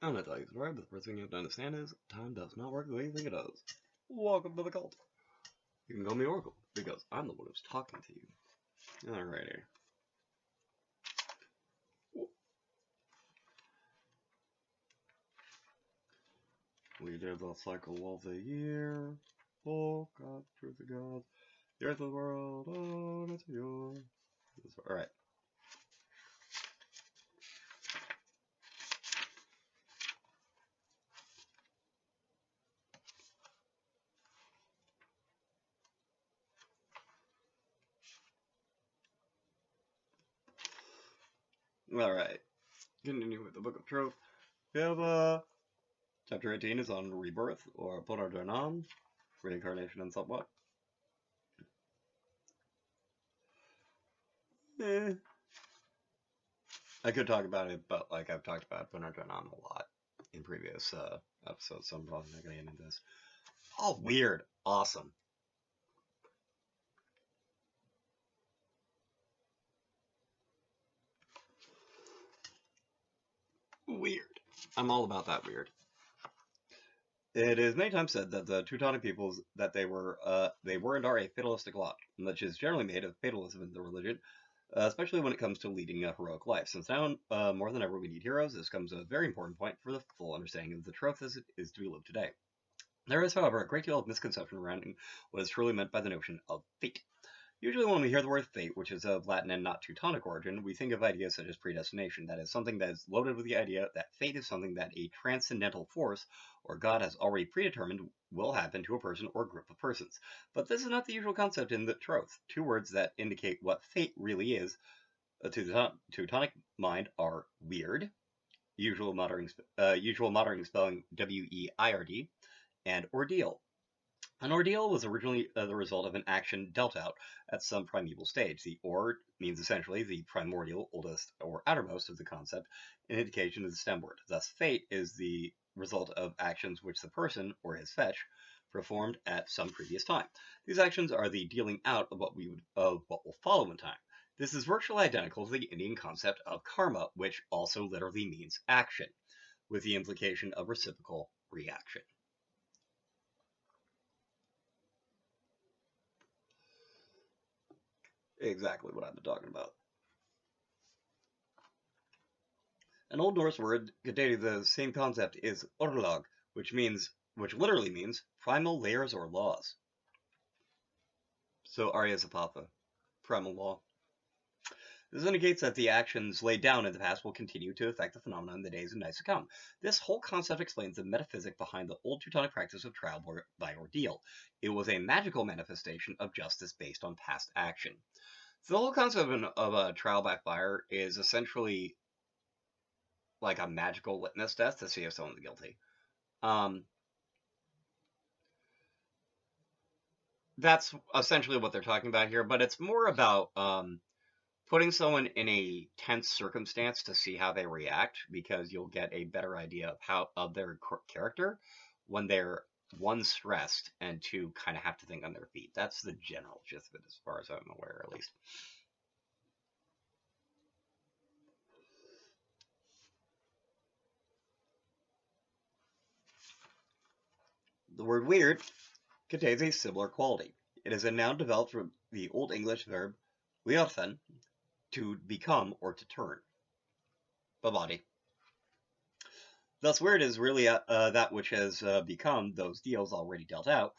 I'm gonna tell you the story, but the first thing you have to understand is time does not work the way you think it does. Welcome to the cult. You can call me Oracle, because I'm the one who's talking to you. Alrighty. We did the cycle of the year. Oh God, truth of God. The earth of the world, oh, it's yours. Alright. Alright. Continue with the Book of Troth. We have, Chapter 18 is on Rebirth, or Punerjanam, reincarnation and somewhat. I could talk about it, but like I've talked about Punerjanam a lot in previous episodes, so I'm probably not going to get into this. Oh, Wyrd. Awesome. Wyrd. I'm all about that Wyrd. It is many times said that the Teutonic peoples, that they were and are a fatalistic lot, which is generally made of fatalism in the religion, especially when it comes to leading a heroic life. Since now, more than ever, we need heroes, this comes a very important point for the full understanding of the Troth as it is to be lived today. There is, however, a great deal of misconception around what is truly meant by the notion of fate. Usually when we hear the word fate, which is of Latin and not Teutonic origin, we think of ideas such as predestination. That is something that is loaded with the idea that fate is something that a transcendental force or God has already predetermined will happen to a person or group of persons. But this is not the usual concept in the Troth. Two words that indicate what fate really is to the Teutonic mind are Wyrd, usual modern spelling W-E-I-R-D, and ordeal. An ordeal was originally the result of an action dealt out at some primeval stage. The ord means essentially the primordial, oldest, or outermost of the concept, an indication of the stem word. Thus, fate is the result of actions which the person, or his fetch, performed at some previous time. These actions are the dealing out of what will follow in time. This is virtually identical to the Indian concept of karma, which also literally means action, with the implication of reciprocal reaction. Exactly what I've been talking about. An Old Norse word containing the same concept is orlog, which literally means primal layers or laws. So Arya Zapata, primal law. This indicates that the actions laid down in the past will continue to affect the phenomenon in the days and nights to come. This whole concept explains the metaphysic behind the old Teutonic practice of trial by ordeal. It was a magical manifestation of justice based on past action. So the whole concept of a trial by fire is essentially like a magical litmus test to see if someone's guilty. That's essentially what they're talking about here, but it's more about putting someone in a tense circumstance to see how they react, because you'll get a better idea of their character when they're, one, stressed, and two, kind of have to think on their feet. That's the general gist of it, as far as I'm aware, at least. The word Wyrd contains a similar quality. It is a noun developed from the Old English verb wyrthen, to become or to turn. Body. Thus, Wyrd is really that which has become those deals already dealt out,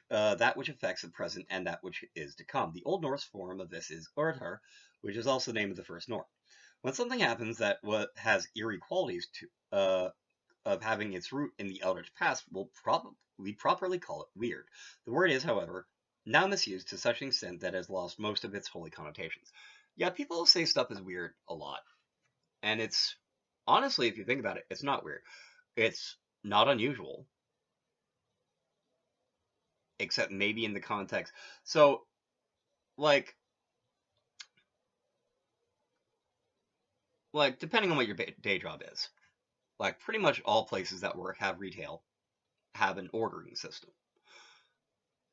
that which affects the present and that which is to come. The Old Norse form of this is Urdr, which is also the name of the first Norn. When something happens that has eerie qualities of having its root in the eldritch past, we properly call it Wyrd. The word is, however, now misused to such an extent that it has lost most of its holy connotations. Yeah, people say stuff is weird a lot. And it's, honestly, if you think about it, it's not weird. It's not unusual. Except maybe in the context. So, like depending on what your day job is, like pretty much all places that have retail have an ordering system.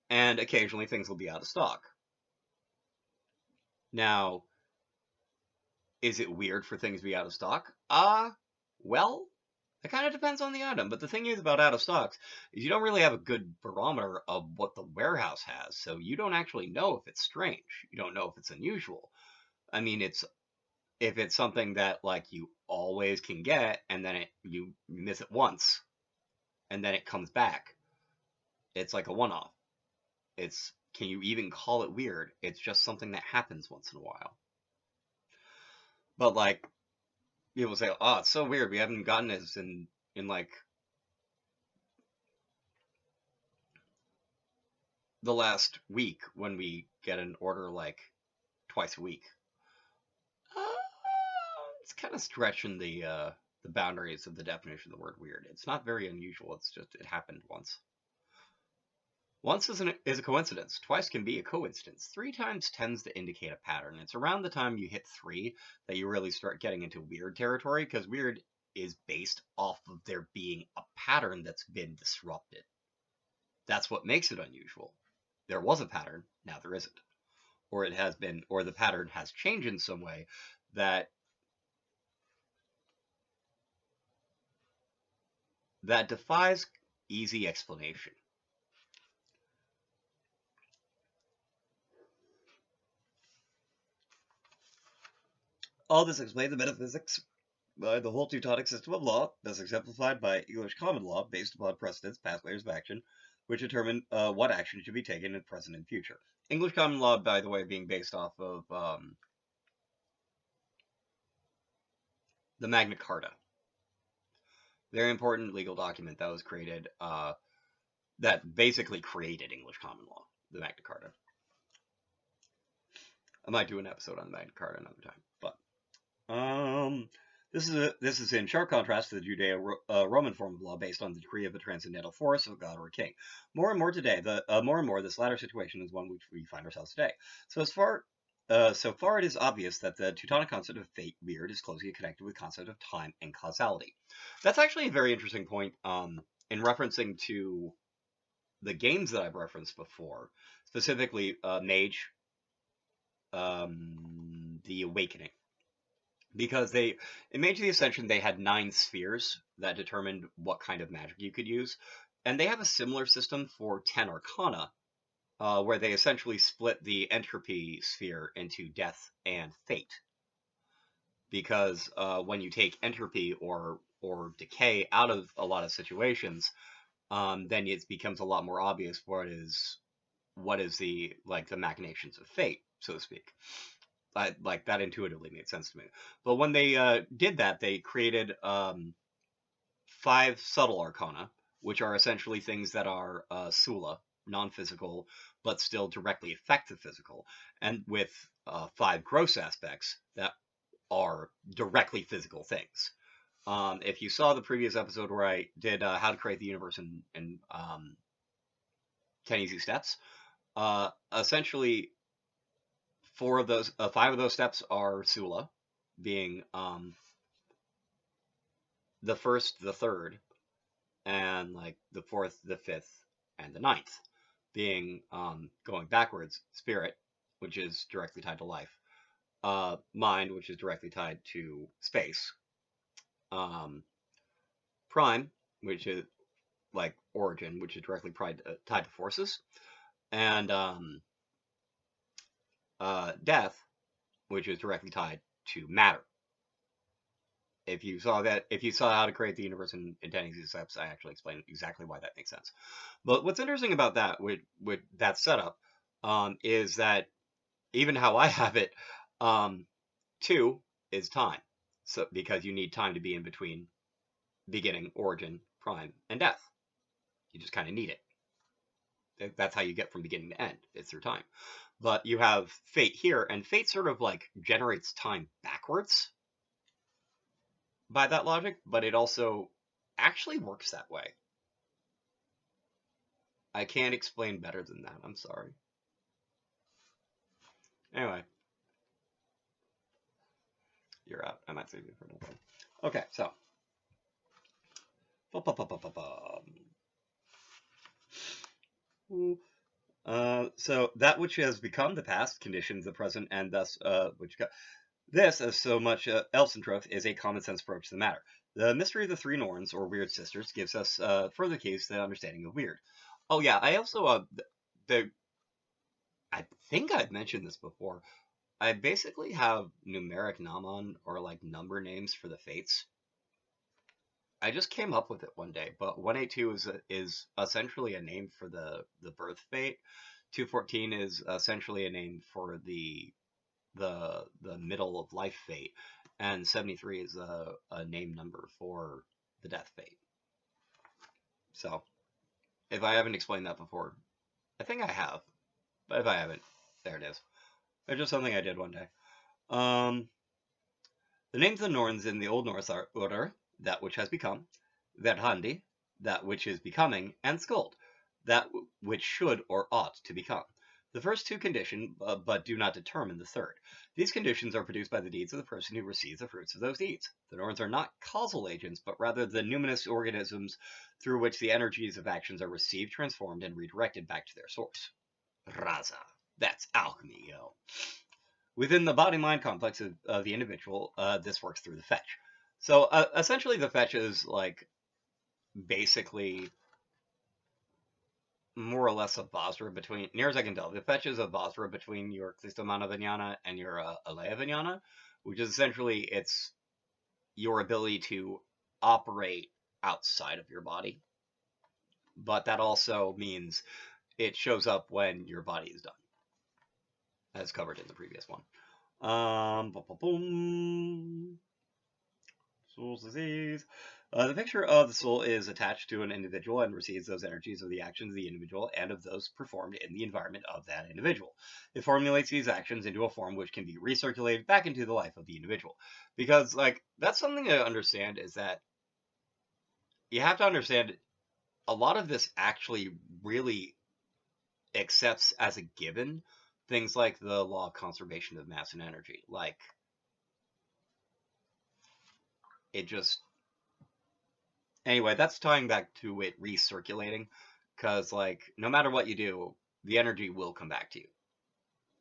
And occasionally things will be out of stock. Now, is it weird for things to be out of stock? Well, It kind of depends on the item, but the thing is about out of stocks is you don't really have a good barometer of what the warehouse has, so you don't actually know if it's strange. You don't know if it's unusual. I mean, if it's something that like you always can get, and then you miss it once, and then it comes back. It's like a one-off. Can you even call it weird? It's just something that happens once in a while. But like people say, oh, it's so weird. We haven't gotten this in like the last week when we get an order like twice a week. It's kind of stretching the boundaries of the definition of the word weird. It's not very unusual. It's just it happened once. Once is a coincidence. Twice can be a coincidence. 3 times tends to indicate a pattern. It's around the time you hit 3 that you really start getting into weird territory, because weird is based off of there being a pattern that's been disrupted. That's what makes it unusual. There was a pattern, now there isn't. Or it has been, or the pattern has changed in some way that defies easy explanation. All this explains the metaphysics by the whole Teutonic system of law, as exemplified by English common law based upon precedents, past layers of action, which determine what action should be taken in present and future. English common law, by the way, being based off of the Magna Carta. Very important legal document that was created, that basically created English common law, the Magna Carta. I might do an episode on the Magna Carta another time, but this is in sharp contrast to the Judeo-Roman form of law based on the decree of a transcendental force of a god or a king. More and more today, this latter situation is one which we find ourselves today. So far it is obvious that the Teutonic concept of fate, weird, is closely connected with the concept of time and causality. That's actually a very interesting point in referencing to the games that I've referenced before, specifically Mage, The Awakening. Because in Mage of the Ascension, they had 9 spheres that determined what kind of magic you could use. And they have a similar system for 10 Arcana, where they essentially split the entropy sphere into death and fate. Because when you take entropy or decay out of a lot of situations, then it becomes a lot more obvious what is the machinations of fate, so to speak. Like that intuitively made sense to me. But when they did that, they created 5 subtle arcana, which are essentially things that are Sula, non-physical, but still directly affect the physical, and with 5 gross aspects that are directly physical things. If you saw the previous episode where I did how to create the universe in 10 easy steps, essentially 5 of those steps are Sula, being the first, the third, and like the 4th, the 5th, and the 9th, being going backwards, spirit, which is directly tied to life, mind, which is directly tied to space, prime, which is like origin, which is directly tied to forces, and death, which is directly tied to matter. If you saw how to create the universe in 10 easy steps, I actually explained exactly why that makes sense. But what's interesting about that with that setup is that even how I have it, 2 is time. So because you need time to be in between beginning, origin, prime, and death. You just kind of need it. That's how you get from beginning to end. It's through time. But you have fate here, and fate sort of like generates time backwards by that logic, but it also actually works that way. I can't explain better than that. I'm sorry. Anyway. You're out. I might save you for another one. Okay, so. So that which has become the past conditions the present, and thus this, as so much else in Troth, is a common sense approach to the matter. The mystery of the three Norns, or Wyrd sisters, gives us further keys to the understanding of Wyrd. Oh yeah, I also I think I've mentioned this before. I basically have numeric Naman, or like number names for the fates. I just came up with it one day, but 182 is essentially a name for the birth fate. 214 is essentially a name for the middle of life fate, and 73 is a name number for the death fate. So, if I haven't explained that before, I think I have, but if I haven't, there it is. It's just something I did one day. The names of the Norns in the Old Norse are Urr, that which has become, Verhandi, that which is becoming, and Skuld, that which should or ought to become. The first two condition, but do not determine the third. These conditions are produced by the deeds of the person who receives the fruits of those deeds. The Norns are not causal agents, but rather the numinous organisms through which the energies of actions are received, transformed, and redirected back to their source. Raza. That's alchemy, yo. Within the body-mind complex of the individual, this works through the fetch. So essentially, the fetch is like basically more or less a Basra between, near as I can tell, the fetch is a Basra between your Clistomana Vinyana and your Alea Vinyana, which is essentially it's your ability to operate outside of your body. But that also means it shows up when your body is done, as covered in the previous one. Soul's disease. The picture of the soul is attached to an individual and receives those energies of the actions of the individual and of those performed in the environment of that individual. It formulates these actions into a form which can be recirculated back into the life of the individual. Because, like, that's something to understand, is that you have to understand a lot of this actually really accepts as a given things like the law of conservation of mass and energy. Like, it just... Anyway, that's tying back to it recirculating, because, like, no matter what you do, the energy will come back to you.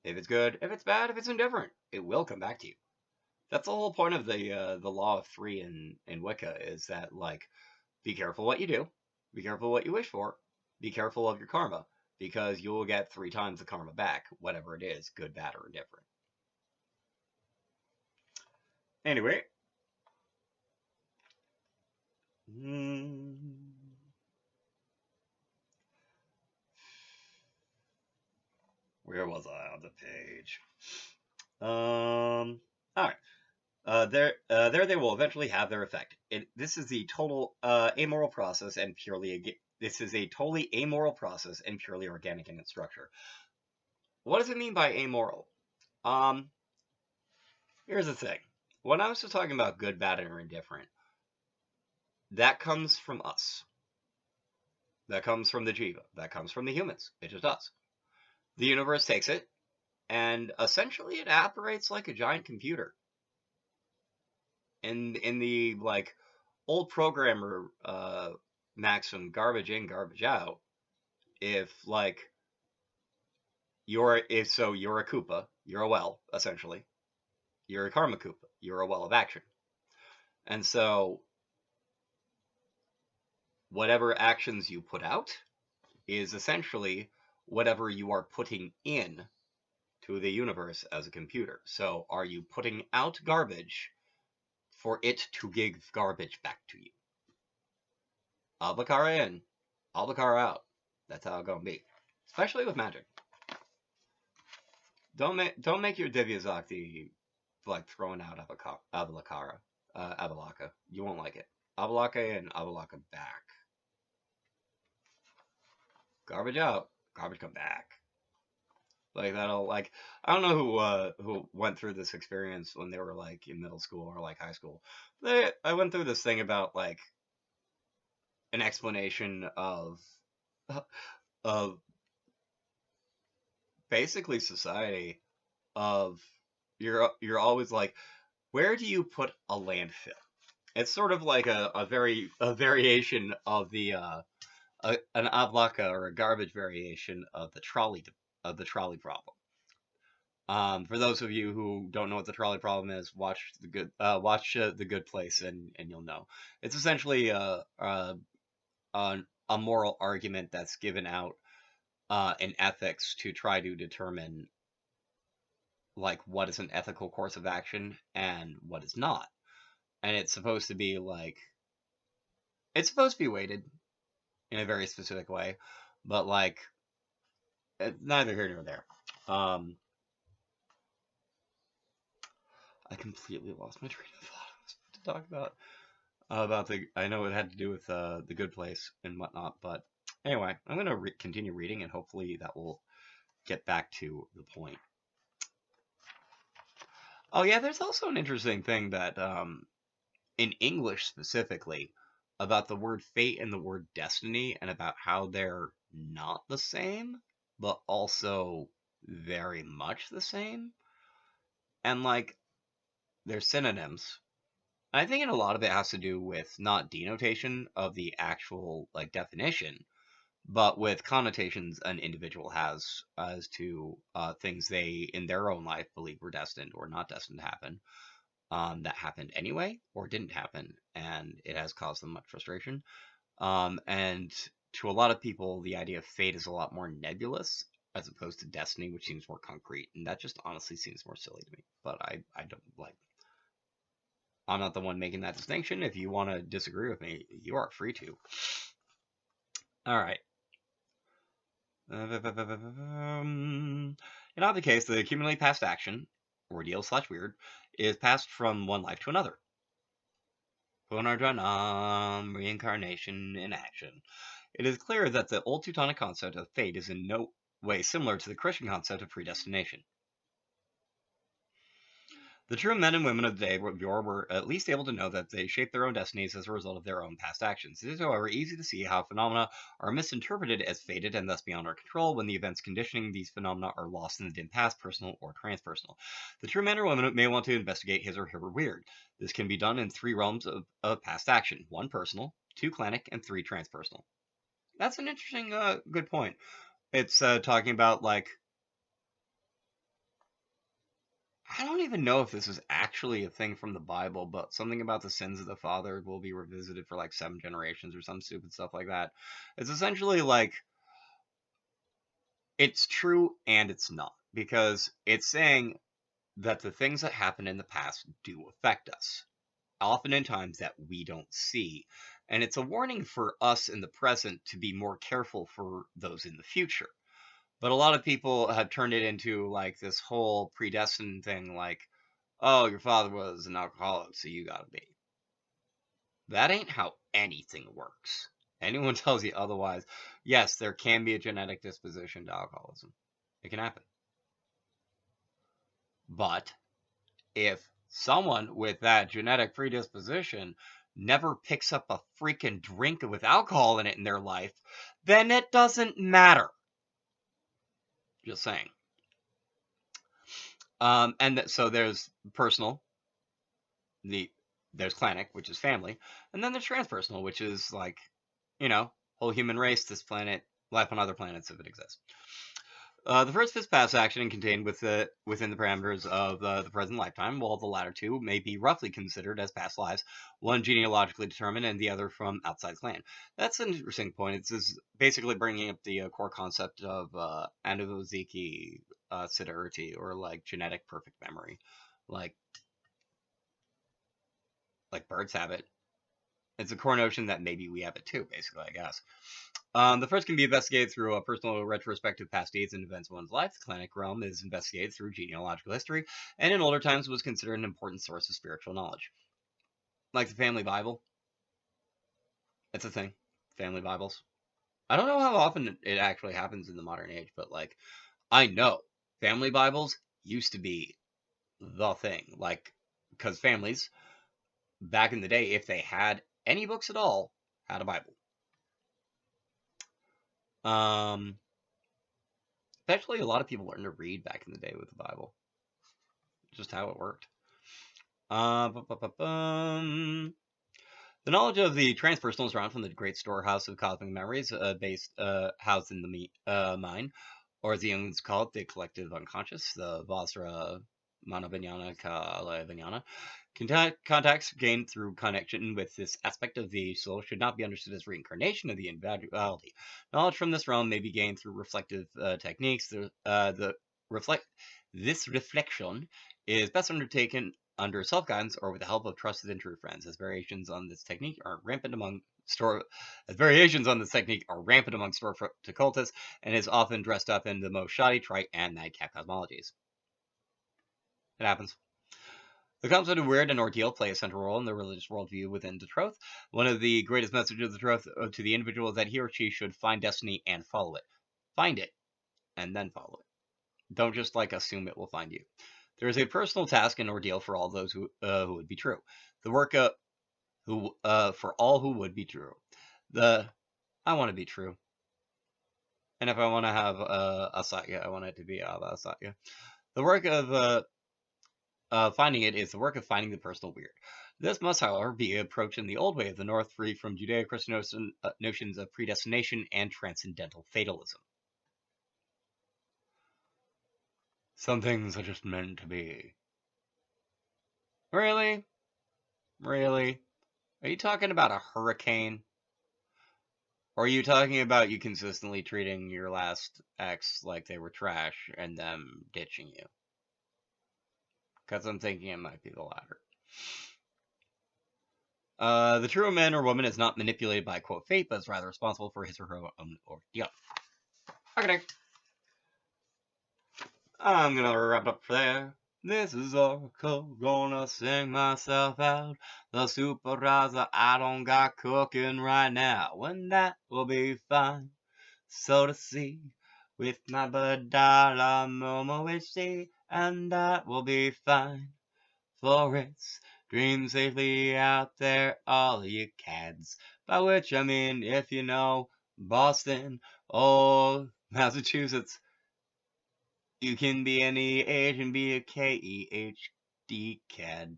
If it's good, if it's bad, if it's indifferent, it will come back to you. That's the whole point of the law of three in Wicca, is that, like, be careful what you do, be careful what you wish for, be careful of your karma, because you will get 3 times the karma back, whatever it is, good, bad, or indifferent. Anyway. Where was I on the page? All right. There they will eventually have their effect. This is the total amoral process and purely organic in its structure. What does it mean by amoral? Here's the thing. When I was just talking about good, bad, or indifferent, that comes from us. That comes from the Jiva. That comes from the humans. It just does. The universe takes it, and essentially it operates like a giant computer. In the, like, old programmer maxim, garbage in, garbage out, if, like, you're a Koopa, you're a well, essentially. You're a Karma Koopa, you're a well of action. And so, whatever actions you put out is essentially whatever you are putting in to the universe as a computer. So, are you putting out garbage for it to give garbage back to you? Abakara in, Abakara out. That's how it's gonna be. Especially with magic. Don't make your Divya Zakti like throwing out Abalaka. You won't like it. Abalaka and Abalaka back. Garbage out, garbage come back. Like, that'll, like, I don't know who went through this experience when they were, like, in middle school or, like, high school. I went through this thing about, like, an explanation of basically society, of you're always like, where do you put a landfill? It's sort of like a variation of the an ablaka, or a garbage variation of the trolley problem. For those of you who don't know what the trolley problem is, watch the Good Place, and you'll know. It's essentially a moral argument that's given out in ethics to try to determine like what is an ethical course of action and what is not. And it's supposed to be weighted in a very specific way, but like neither here nor there. Um, I completely lost my train of thought. I was about to talk about the. I know it had to do with the Good Place and whatnot, but anyway, I'm gonna continue reading, and hopefully that will get back to the point. Oh yeah, there's also an interesting thing that in English specifically about the word fate and the word destiny, and about how they're not the same, but also very much the same, and like they're synonyms. I think a lot of it has to do with not denotation of the actual like definition, but with connotations an individual has as to things they in their own life believe were destined or not destined to happen, that happened anyway or didn't happen, and it has caused them much frustration. And to a lot of people, the idea of fate is a lot more nebulous as opposed to destiny, which seems more concrete, and that just honestly seems more silly to me. But I don't like. I'm not the one making that distinction. If you want to disagree with me, you are free to. All right. In either case, the accumulated past action, ordeal/Wyrd, is passed from one life to another. Punarjanam, reincarnation in action. It is clear that the old Teutonic concept of fate is in no way similar to the Christian concept of predestination. The true men and women of the day were at least able to know that they shape their own destinies as a result of their own past actions. It is, however, easy to see how phenomena are misinterpreted as fated and thus beyond our control when the events conditioning these phenomena are lost in the dim past, personal or transpersonal. The true man or woman may want to investigate his or her Wyrd. This can be done in three realms of past action: 1 personal, 2 clanic, and 3 transpersonal. That's an interesting, good point. It's talking about like I don't even know if this is actually a thing from the Bible, but something about the sins of the father will be revisited for like 7 generations or some stupid stuff like that. It's essentially like it's true and it's not, because it's saying that the things that happen in the past do affect us, often in times that we don't see. And it's a warning for us in the present to be more careful for those in the future. But a lot of people have turned it into like this whole predestined thing, like, oh, your father was an alcoholic, so you gotta be. That ain't how anything works. Anyone tells you otherwise, yes, there can be a genetic disposition to alcoholism. It can happen. But if someone with that genetic predisposition never picks up a freaking drink with alcohol in it in their life, then it doesn't matter. Just saying. So there's personal, there's clanic, which is family, and then there's transpersonal, which is like, whole human race, this planet, life on other planets if it exists. The first is past action contained within the parameters of the present lifetime, while the latter two may be roughly considered as past lives, one genealogically determined and the other from outside clan. That's an interesting point. It's basically bringing up the core concept of Anuvoziki Siddharti, or like genetic perfect memory, like birds have it. It's a core notion that maybe we have it too, basically, I guess. The first can be investigated through a personal retrospective past deeds and events of one's life. The clanic realm is investigated through genealogical history, and in older times was considered an important source of spiritual knowledge. Like the family Bible. It's a thing. Family Bibles. I don't know how often it actually happens in the modern age, but like, I know family Bibles used to be the thing. Like, because families, back in the day, if they had any books at all, had a Bible. Especially a lot of people learned to read back in the day with the Bible. Just how it worked. The knowledge of the transpersonal is drawn from the great storehouse of cosmic memories, housed in the mind. or as the Jungians call it, the collective unconscious, the Vasra Manavijnana Kala Contacts gained through connection with this aspect of the soul should not be understood as reincarnation of the individuality. Knowledge from this realm may be gained through reflective techniques. This reflection is best undertaken under self-guidance or with the help of trusted and true friends, as variations on this technique are rampant among store occultists, and is often dressed up in the most shoddy, trite, and madcap cosmologies. It happens. The concept of Wyrd and ordeal play a central role in the religious worldview within the Troth. One of the greatest messages of the Troth to the individual is that he or she should find destiny and follow it. Find it, and then follow it. Don't just assume it will find you. There is a personal task and ordeal for all those who would be true. The work for all who would be true. I want to be true. And if I want to have a satya, I want it to be a satya. The work of finding it is the work of finding the personal Wyrd. This must, however, be approached in the old way of the North, free from Judeo-Christian notions of predestination and transcendental fatalism. Some things are just meant to be. Really? Really? Are you talking about a hurricane? Or are you talking about you consistently treating your last ex like they were trash and them ditching you? Because I'm thinking it might be the latter. The true man or woman is not manipulated by, quote, fate, but is rather responsible for his or her own ordeal. Okay. I'm gonna wrap it up for there. This is Oracle, gonna sing myself out. The super riser I don't got cooking right now, and that will be fine. So to see, with my badala momo see, and that will be fine. For it's dream safely out there, all you cads. By which I mean, if you know Boston or Massachusetts, you can be any age and be a KEHD cad.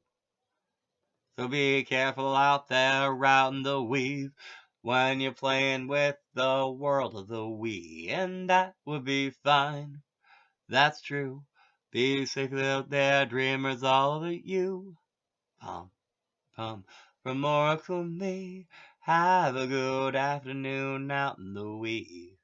So be careful out there routing the weave when you're playing with the world of the Wii, and that would be fine. That's true. Be safe out there, dreamers, all of you. From Oracle me. Have a good afternoon out in the Wii.